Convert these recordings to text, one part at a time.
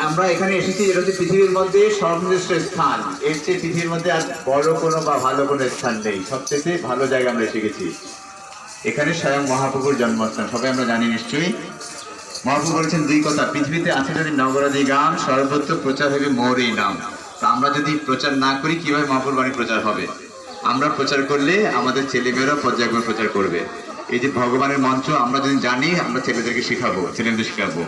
আমরা এখানে এসেছি, এটা হচ্ছে পৃথিবীর মধ্যে সর্বশ্রেষ্ঠ স্থান। এর চেয়ে পৃথিবীর মধ্যে আর বড় কোনো বা ভালো কোনো স্থান নেই। সবচেয়ে ভালো জায়গা আমরা এসে গেছি। এখানে স্বয়ং মহাপ্রভুর জন্মস্থান, সবাই আমরা জানি নিশ্চয়ই। মহাপ্রভু বলেছেন দুই কথা, পৃথিবীতে আছে যদি নগরাদি গান, সর্বত্র প্রচার হবে মোর এই নাম। তা আমরা যদি প্রচার না করি কিভাবে মহাপ্রভুর বাণী প্রচার হবে? আমরা প্রচার করলে আমাদের ছেলেমেয়েরা পর্যায়ক্রমে প্রচার করবে। এই যে ভগবানের মন্ত্র আমরা যদি জানি, আমরা ছেলেদেরকে শেখাবো, ছেলেদের শেখাবো।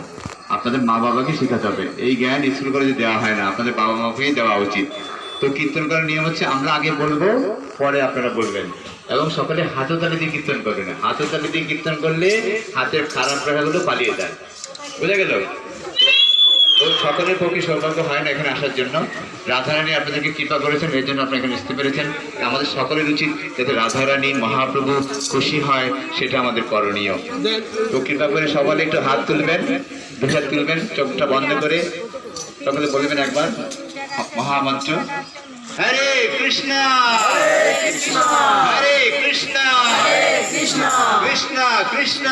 আপনাদের মা বাবাকে শেখাতে হবে। এই জ্ঞান স্কুল কলেজে দেওয়া হয় না, আপনাদের বাবা মাকেই দেওয়া উচিত। তো কীর্তন করার নিয়ম হচ্ছে আমরা আগে বলবো, পরে আপনারা বলবেন, এবং সকলে হাততালি দিয়ে কীর্তন করবেন। হাততালি দিয়ে কীর্তন করলে হাতের খারাপ রাখাগুলো পালিয়ে যায়। বোঝা গেল? তো সকলের পক্ষে সৌভাগ্য হয় না এখানে আসার জন্য। রাধারানী আপনাদেরকে কৃপা করেছেন, এর জন্য আপনারা এখানে আসতে পেরেছেন। আমাদের সকলের উচিত যাতে রাধারানী মহাপ্রভু খুশি হয়, সেটা আমাদের করণীয়। তো কৃপা করে সবাই একটু হাত তুলবেন, দুই হাত তুলবেন, চোখটা বন্ধ করে সকলে বলবেন একবার মহামন্ত্র, হরে কৃষ্ণ হরে কৃষ্ণ কৃষ্ণ কৃষ্ণ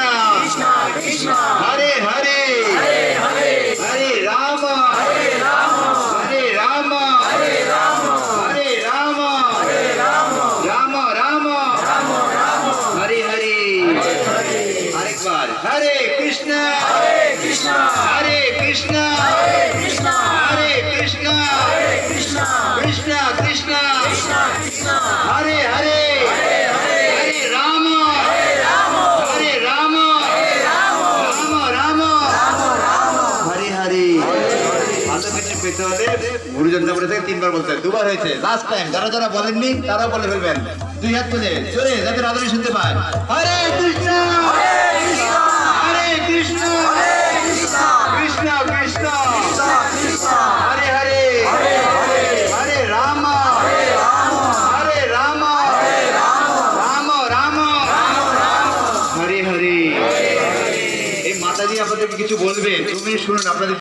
হরে হরে হরে রাম হরে রাম হরে রাম রাম রাম হরে হরে। আরেকবার, হরে কৃষ্ণ হরে কৃষ্ণ হরে কৃষ্ণ কৃষ্ণ কৃষ্ণ হরে হরে হরে রাম হরে রাম রাম রাম হরে হরে। ভালো কিছু পেতে হলে গুরুজনরা বলে থেকে 3 বার বলতে হয়, 2 বার হয়েছে, লাস্ট টাইম। যারা যারা বলেননি তারা বলে ফেলবেন, 2 হাত তুলে জোরে, যাতে রাধারানী শুনতে পায়। হরে কৃষ্ণ হরে কৃষ্ণ কৃষ্ণ কৃষ্ণ হরে হরে হরে রাম রাম রাম হরে হরে। এই মাতাজি আপনাদেরকে কিছু বলবে, তুমি শুনুন। আপনাদের